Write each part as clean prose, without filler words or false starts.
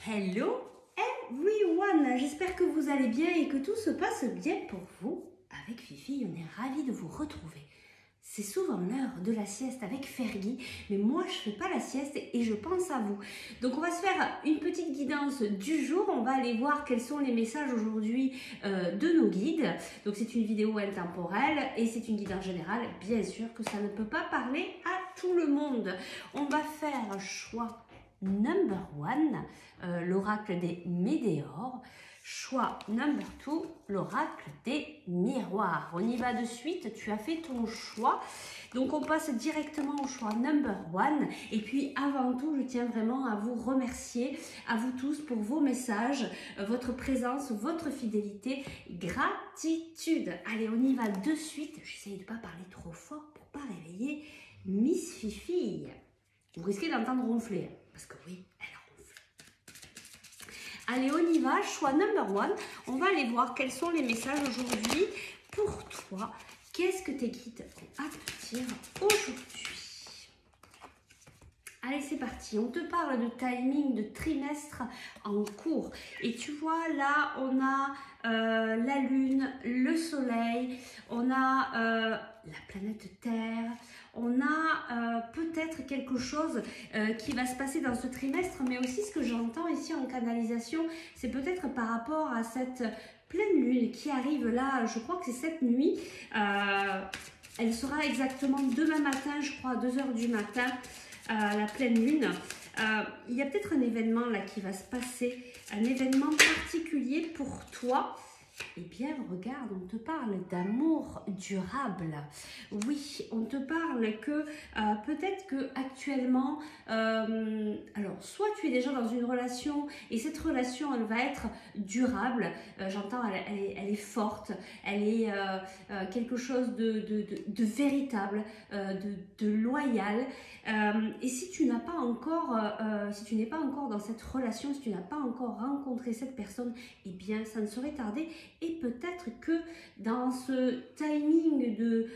Hello everyone, j'espère que vous allez bien et que tout se passe bien pour vous. Avec Fifi, on est ravis de vous retrouver. C'est souvent l'heure de la sieste avec Fergie, mais moi je fais pas la sieste et je pense à vous. Donc on va se faire une petite guidance du jour, on va aller voir quels sont les messages aujourd'hui de nos guides. Donc c'est une vidéo intemporelle et c'est une guidance générale, bien sûr que ça ne peut pas parler à tout le monde. On va faire choix number 1, l'oracle des météores. Choix number 2, l'oracle des miroirs. On y va de suite, tu as fait ton choix. Donc on passe directement au choix number 1. Et puis avant tout, je tiens vraiment à vous remercier, à vous tous pour vos messages, votre présence, votre fidélité, gratitude. Allez, on y va de suite. J'essaye de ne pas parler trop fort pour ne pas réveiller Miss Fifi. Vous risquez d'entendre ronfler, parce que oui, elle ronfle. Allez, on y va, choix number 1. On va aller voir quels sont les messages aujourd'hui pour toi. Qu'est-ce que tes guides ont à te dire aujourd'hui? Allez, c'est parti. On te parle de timing, de trimestre en cours. Et tu vois, là, on a la Lune, le Soleil, on a la planète Terre, on a peut-être quelque chose qui va se passer dans ce trimestre, mais aussi ce que j'entends ici en canalisation, c'est peut-être par rapport à cette pleine Lune qui arrive là, je crois que c'est cette nuit. Elle sera exactement demain matin, je crois, à 2 h du matin. La pleine lune, il y a peut-être un événement là qui va se passer, un événement particulier pour toi. Eh bien, regarde, on te parle d'amour durable. Oui, on te parle que peut-être que actuellement, alors soit tu es déjà dans une relation et cette relation, elle va être durable. J'entends, elle est forte, elle est quelque chose de véritable, de loyal. Et si tu n'as pas encore, si tu n'es pas encore dans cette relation, si tu n'as pas encore rencontré cette personne, eh bien, ça ne saurait tarder. Et peut-être que dans ce timing de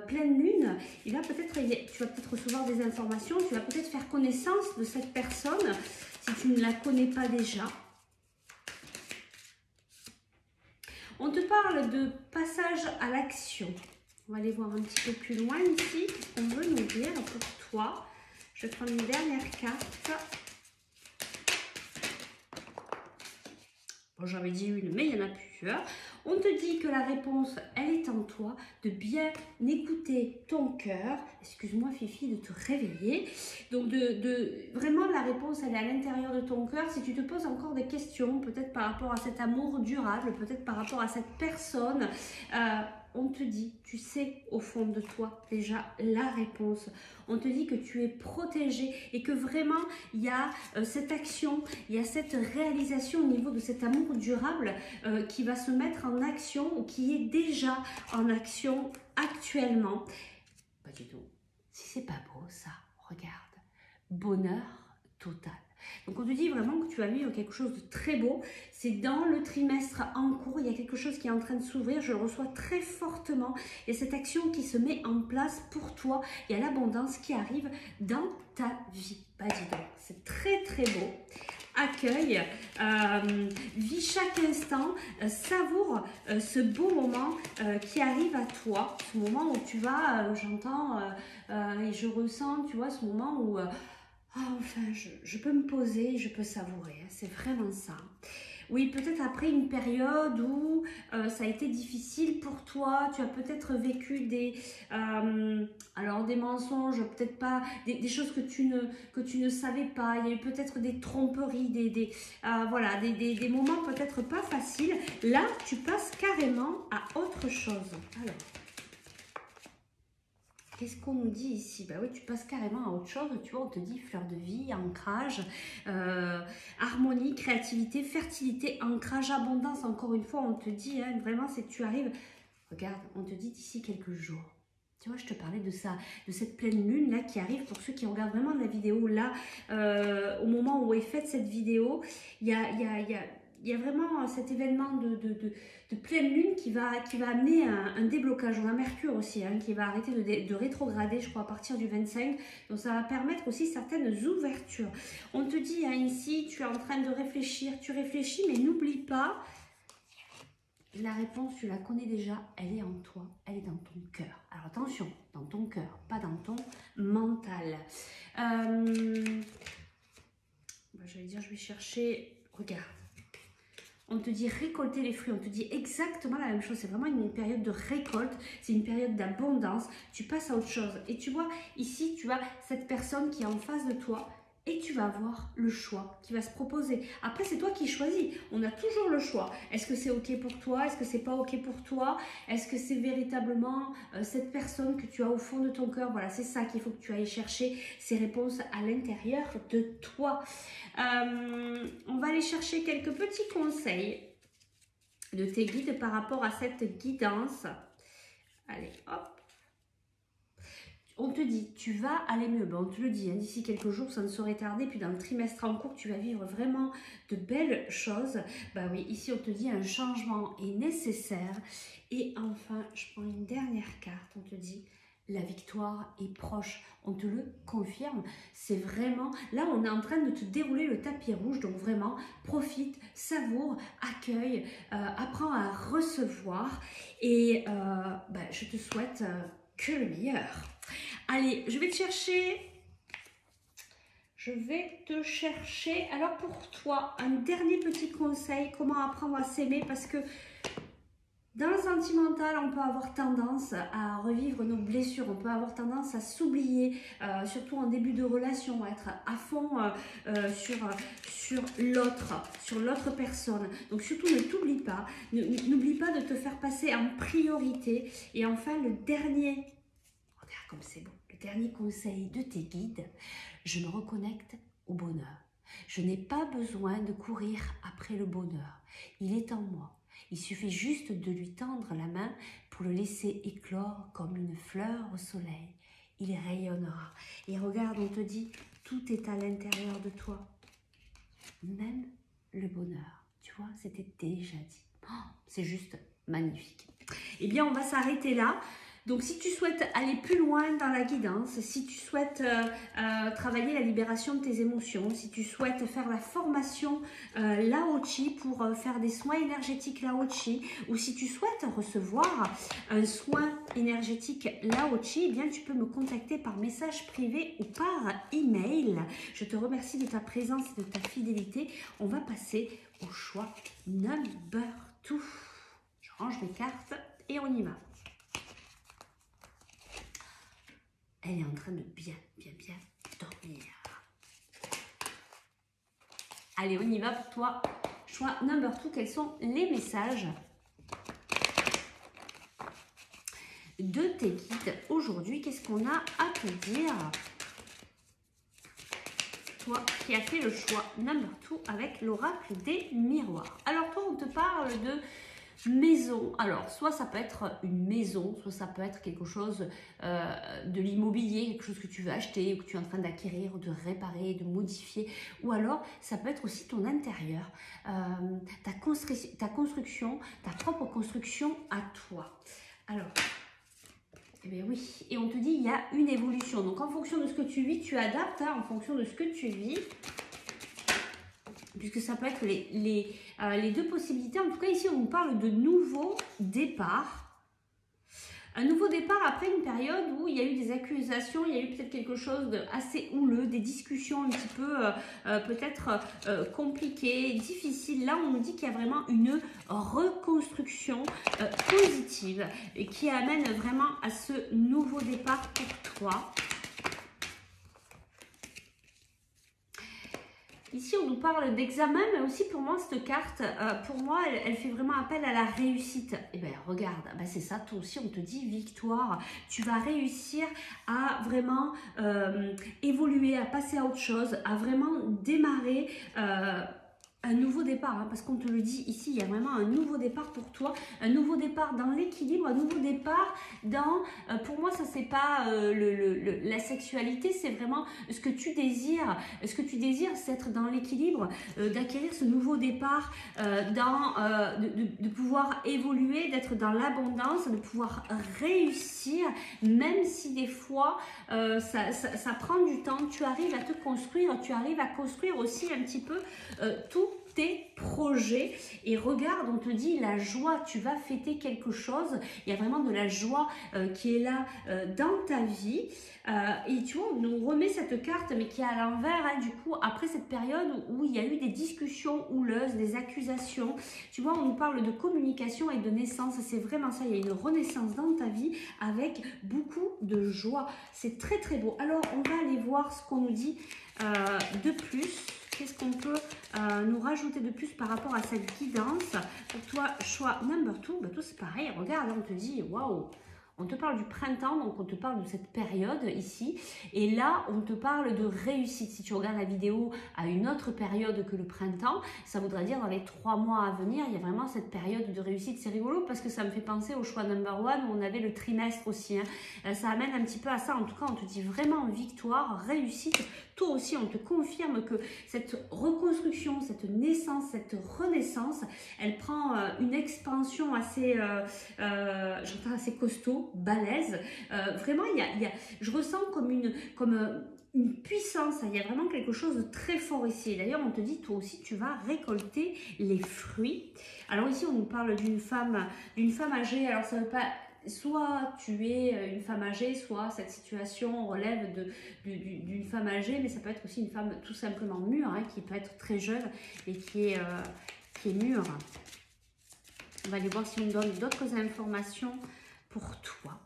pleine lune, tu vas peut-être recevoir des informations, tu vas peut-être faire connaissance de cette personne si tu ne la connais pas déjà. On te parle de passage à l'action. On va aller voir un petit peu plus loin ici. On veut nous dire pour toi. Je prends une dernière carte. Bon, j'avais dit une, mais il y en a plusieurs. On te dit que la réponse, elle est en toi, de bien écouter ton cœur. Excuse-moi, Fifi, de te réveiller. Donc, vraiment, la réponse, elle est à l'intérieur de ton cœur. Si tu te poses encore des questions, peut-être par rapport à cet amour durable, peut-être par rapport à cette personne, on te dit, tu sais au fond de toi déjà la réponse. On te dit que tu es protégé et que vraiment il y a cette action, il y a cette réalisation au niveau de cet amour durable qui va se mettre en action ou qui est déjà en action actuellement. Pas du tout. Si c'est pas beau ça, regarde. Bonheur total. Donc on te dit vraiment que tu vas vivre quelque chose de très beau. C'est dans le trimestre en cours, il y a quelque chose qui est en train de s'ouvrir. Je le reçois très fortement. Il y a cette action qui se met en place pour toi. Il y a l'abondance qui arrive dans ta vie. Bah dis donc, c'est très très beau. Accueille, vis chaque instant, savoure ce beau moment qui arrive à toi. Ce moment où tu vas, j'entends et je ressens, tu vois, ce moment où... enfin, je peux me poser, je peux savourer, hein, c'est vraiment ça. Oui, peut-être après une période où ça a été difficile pour toi, tu as peut-être vécu des mensonges, peut-être pas, des choses que tu ne savais pas, il y a eu peut-être des tromperies, des moments peut-être pas faciles. Là, tu passes carrément à autre chose. Alors, qu'est-ce qu'on nous dit ici? Bah oui, tu passes carrément à autre chose. Tu vois, on te dit fleur de vie, ancrage, harmonie, créativité, fertilité, ancrage, abondance. Encore une fois, on te dit, hein, vraiment, c'est que tu arrives. Regarde, on te dit d'ici quelques jours. Tu vois, je te parlais de ça, de cette pleine lune là qui arrive. Pour ceux qui regardent vraiment la vidéo là, au moment où est faite cette vidéo, il y a il y a vraiment cet événement de pleine lune qui va amener un déblocage. On a Mercure aussi hein, qui va arrêter de rétrograder, je crois, à partir du 25. Donc ça va permettre aussi certaines ouvertures. On te dit hein, ici, tu es en train de réfléchir, tu réfléchis, mais n'oublie pas, la réponse, tu la connais déjà, elle est en toi, elle est dans ton cœur. Alors attention, dans ton cœur, pas dans ton mental. J'allais dire, je vais chercher, regarde. On te dit récolter les fruits, on te dit exactement la même chose. C'est vraiment une période de récolte, c'est une période d'abondance. Tu passes à autre chose. Et tu vois, ici, tu as cette personne qui est en face de toi et tu vas avoir le choix qui va se proposer. Après, c'est toi qui choisis. On a toujours le choix. Est-ce que c'est OK pour toi? Est-ce que c'est pas OK pour toi? Est-ce que c'est véritablement cette personne que tu as au fond de ton cœur? Voilà, c'est ça qu'il faut que tu ailles chercher, ces réponses à l'intérieur de toi. On va aller chercher quelques petits conseils de tes guides par rapport à cette guidance. Allez, hop. On te dit, tu vas aller mieux. Ben, on te le dit, hein, d'ici quelques jours, ça ne saurait tarder. Puis dans le trimestre en cours, tu vas vivre vraiment de belles choses. Ben oui, ici, on te dit, un changement est nécessaire. Et enfin, je prends une dernière carte. On te dit, la victoire est proche. On te le confirme. C'est vraiment... Là, on est en train de te dérouler le tapis rouge. Donc vraiment, profite, savoure, accueille, apprends à recevoir. Et ben, je te souhaite que le meilleur. Allez, je vais te chercher, alors pour toi, un dernier petit conseil, comment apprendre à s'aimer, parce que dans le sentimental, on peut avoir tendance à revivre nos blessures, on peut avoir tendance à s'oublier, surtout en début de relation, à être à fond sur l'autre personne. Donc surtout, ne t'oublie pas, n'oublie pas de te faire passer en priorité. Et enfin, le dernier... Regarde comme c'est beau. Le dernier conseil de tes guides, je me reconnecte au bonheur. Je n'ai pas besoin de courir après le bonheur. Il est en moi. Il suffit juste de lui tendre la main pour le laisser éclore comme une fleur au soleil. Il rayonnera. Et regarde, on te dit, tout est à l'intérieur de toi. Même le bonheur. Tu vois, c'était déjà dit. Oh, c'est juste magnifique. Eh bien, on va s'arrêter là. Donc, si tu souhaites aller plus loin dans la guidance, si tu souhaites travailler la libération de tes émotions, si tu souhaites faire la formation Lao-Chi pour faire des soins énergétiques Lao-Chi, ou si tu souhaites recevoir un soin énergétique Lao-Chi, eh bien, tu peux me contacter par message privé ou par email. Je te remercie de ta présence et de ta fidélité. On va passer au choix number 2. Je range mes cartes et on y va. Elle est en train de bien dormir. Allez, on y va pour toi. Choix number 2, quels sont les messages de tes guides aujourd'hui? Qu'est-ce qu'on a à te dire? Toi qui as fait le choix number 2 avec l'oracle des miroirs. Alors toi, on te parle de maison. Alors, soit ça peut être une maison, soit ça peut être quelque chose de l'immobilier, quelque chose que tu veux acheter ou que tu es en train d'acquérir, de réparer, de modifier. Ou alors, ça peut être aussi ton intérieur, ta construction, ta propre construction à toi. Alors, eh bien oui, et on te dit il y a une évolution. Donc, en fonction de ce que tu vis, tu adaptes hein, en fonction de ce que tu vis. Puisque ça peut être les deux possibilités. En tout cas, ici, on nous parle de nouveau départ. Un nouveau départ après une période où il y a eu des accusations, il y a eu peut-être quelque chose d'assez houleux, des discussions un petit peu peut-être compliquées, difficiles. Là, on nous dit qu'il y a vraiment une reconstruction positive et qui amène vraiment à ce nouveau départ pour toi. Ici, on nous parle d'examen, mais aussi pour moi, cette carte, pour moi, elle fait vraiment appel à la réussite. Et bien, regarde, ben c'est ça, toi aussi, on te dit victoire. Tu vas réussir à vraiment évoluer, à passer à autre chose, à vraiment démarrer un nouveau départ, hein, parce qu'on te le dit ici, il y a vraiment un nouveau départ pour toi, un nouveau départ dans l'équilibre, un nouveau départ dans, pour moi ça c'est pas la sexualité, c'est vraiment ce que tu désires. Ce que tu désires, c'est être dans l'équilibre, d'acquérir ce nouveau départ, de pouvoir évoluer, d'être dans l'abondance, de pouvoir réussir, même si des fois ça prend du temps. Tu arrives à te construire, tu arrives à construire aussi un petit peu tous tes projets. Et regarde, on te dit la joie, tu vas fêter quelque chose. Il y a vraiment de la joie qui est là dans ta vie. Et tu vois, on nous remet cette carte, mais qui est à l'envers, hein, du coup, après cette période où il y a eu des discussions houleuses, des accusations. Tu vois, on nous parle de communication et de naissance. C'est vraiment ça, il y a une renaissance dans ta vie avec beaucoup de joie. C'est très très beau. Alors, on va aller voir ce qu'on nous dit de plus. Qu'est-ce qu'on peut nous rajouter de plus par rapport à cette guidance? Pour toi, choix number 2, ben, tout c'est pareil. Regarde, on te dit, waouh, on te parle du printemps, donc on te parle de cette période ici. Et là, on te parle de réussite. Si tu regardes la vidéo à une autre période que le printemps, ça voudrait dire dans les 3 mois à venir, il y a vraiment cette période de réussite. C'est rigolo parce que ça me fait penser au choix number 1 où on avait le trimestre aussi. Hein. Ça amène un petit peu à ça. En tout cas, on te dit vraiment victoire, réussite. Toi aussi, on te confirme que cette reconstruction, cette naissance, cette renaissance, elle prend une expansion assez, assez costaud, balèze. Vraiment, je ressens comme une puissance. Il y a vraiment quelque chose de très fort ici. D'ailleurs, on te dit, toi aussi, tu vas récolter les fruits. Alors ici, on nous parle d'une femme âgée. Alors, ça ne veut pas... Soit tu es une femme âgée, soit cette situation relève d'une femme âgée, mais ça peut être aussi une femme tout simplement mûre, hein, qui peut être très jeune et qui est mûre. On va aller voir si on donne d'autres informations pour toi.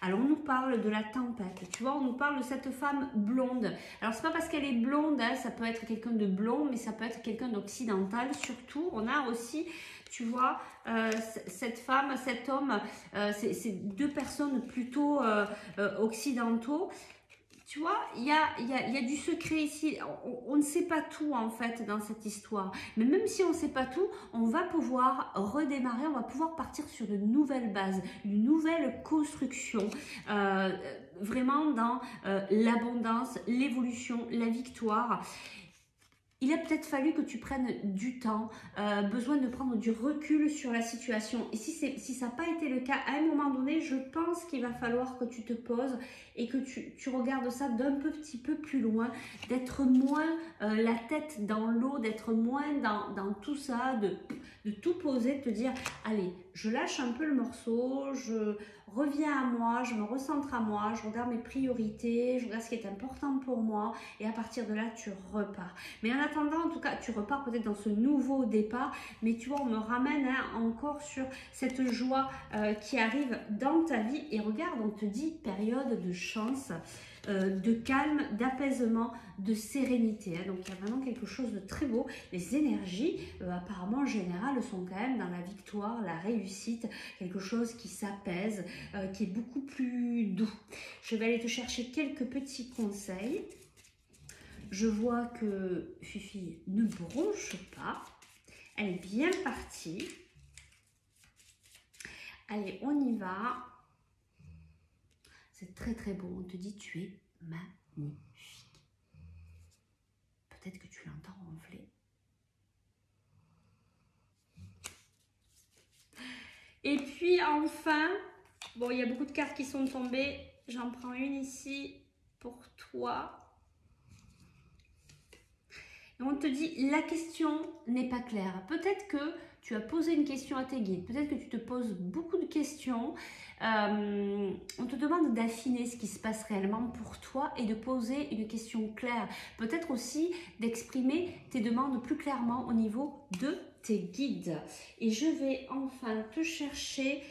Alors, on nous parle de la tempête, tu vois, on nous parle de cette femme blonde. Alors, c'est pas parce qu'elle est blonde, hein, ça peut être quelqu'un de blond, mais ça peut être quelqu'un d'occidental. Surtout, on a aussi, tu vois, cette femme, cet homme, c'est deux personnes plutôt occidentaux. Tu vois, il y a du secret ici. On ne sait pas tout en fait dans cette histoire. Mais même si on ne sait pas tout, on va pouvoir redémarrer, on va pouvoir partir sur de nouvelles bases, une nouvelle construction. Vraiment dans l'abondance, l'évolution, la victoire. Il a peut-être fallu que tu prennes du temps, besoin de prendre du recul sur la situation. Et si ça n'a pas été le cas, à un moment donné, je pense qu'il va falloir que tu te poses et que tu regardes ça d'un petit peu plus loin, d'être moins la tête dans l'eau, d'être moins dans tout ça, de tout poser, de te dire, allez, je lâche un peu le morceau, je reviens à moi, je me recentre à moi, je regarde mes priorités, je regarde ce qui est important pour moi et à partir de là, tu repars. Mais en attendant, en tout cas, tu repars peut-être dans ce nouveau départ, mais tu vois, on me ramène encore sur cette joie qui arrive dans ta vie et regarde, on te dit période de chance, de calme, d'apaisement, de sérénité. Hein. Donc, il y a vraiment quelque chose de très beau. Les énergies, apparemment, en général, sont quand même dans la victoire, la réussite, quelque chose qui s'apaise, qui est beaucoup plus doux. Je vais aller te chercher quelques petits conseils. Je vois que Fifi ne bronche pas. Elle est bien partie. Allez, on y va. C'est très très beau. On te dit tu es magnifique. Peut-être que tu l'entends ronfler. Et puis enfin, bon, il y a beaucoup de cartes qui sont tombées. J'en prends une ici pour toi. Et on te dit, la question n'est pas claire. Peut-être que tu as posé une question à tes guides. Peut-être que tu te poses beaucoup de questions. On te demande d'affiner ce qui se passe réellement pour toi et de poser une question claire. Peut-être aussi d'exprimer tes demandes plus clairement au niveau de tes guides. Et je vais enfin te chercher,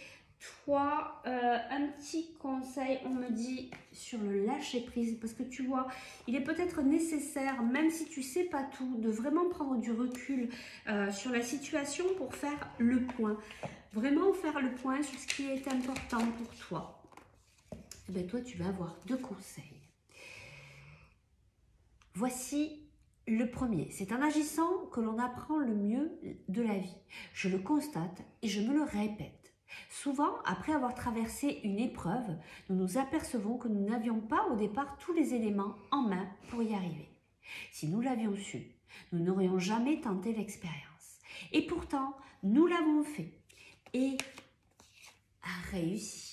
toi, un petit conseil, on me dit, sur le lâcher prise. Parce que tu vois, il est peut-être nécessaire, même si tu ne sais pas tout, de vraiment prendre du recul sur la situation pour faire le point. Vraiment faire le point sur ce qui est important pour toi. Et bien, toi, tu vas avoir 2 conseils. Voici Le premier, c'est en agissant que l'on apprend le mieux de la vie. Je le constate et je me le répète. Souvent, après avoir traversé une épreuve, nous nous apercevons que nous n'avions pas au départ tous les éléments en main pour y arriver. Si nous l'avions su, nous n'aurions jamais tenté l'expérience. Et pourtant, nous l'avons fait et réussi.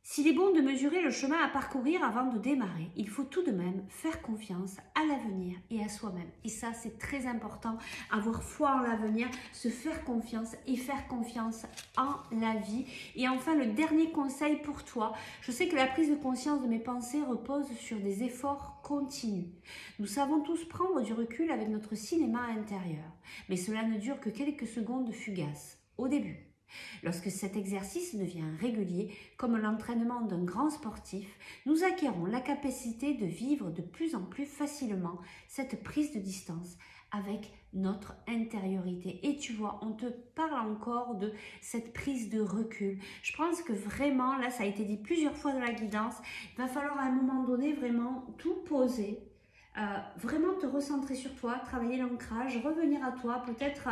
S'il est bon de mesurer le chemin à parcourir avant de démarrer, il faut tout de même faire confiance à l'avenir et à soi-même. Et ça, c'est très important, avoir foi en l'avenir, se faire confiance et faire confiance en la vie. Et enfin, le dernier conseil pour toi, je sais que la prise de conscience de mes pensées repose sur des efforts continus. Nous savons tous prendre du recul avec notre cinéma intérieur, mais cela ne dure que quelques secondes fugaces, au début. Lorsque cet exercice devient régulier, comme l'entraînement d'un grand sportif, nous acquérons la capacité de vivre de plus en plus facilement cette prise de distance avec notre intériorité. Et tu vois, on te parle encore de cette prise de recul. Je pense que vraiment, là, ça a été dit plusieurs fois dans la guidance, il va falloir à un moment donné vraiment tout poser. Vraiment te recentrer sur toi, travailler l'ancrage, revenir à toi, peut-être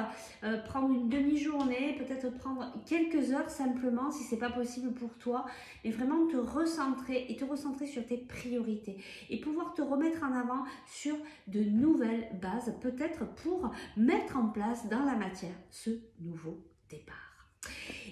prendre une demi-journée, peut-être prendre quelques heures simplement si c'est pas possible pour toi, mais vraiment te recentrer et te recentrer sur tes priorités et pouvoir te remettre en avant sur de nouvelles bases, peut-être pour mettre en place dans la matière ce nouveau départ.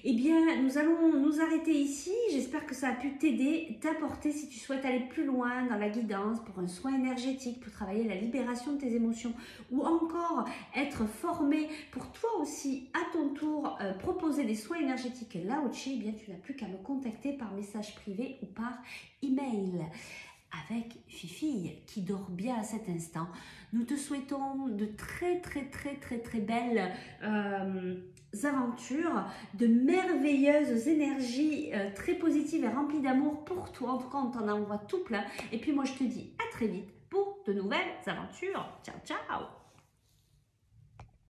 Eh bien, nous allons nous arrêter ici. J'espère que ça a pu t'aider, t'apporter si tu souhaites aller plus loin dans la guidance pour un soin énergétique, pour travailler la libération de tes émotions ou encore être formé pour toi aussi à ton tour proposer des soins énergétiques Lao-Chi. Eh bien, tu n'as plus qu'à me contacter par message privé ou par email. Avec Fifi qui dort bien à cet instant. Nous te souhaitons de très belles aventures, de merveilleuses énergies très positives et remplies d'amour pour toi. En tout cas, on t'en envoie tout plein. Et puis moi, je te dis à très vite pour de nouvelles aventures. Ciao, ciao!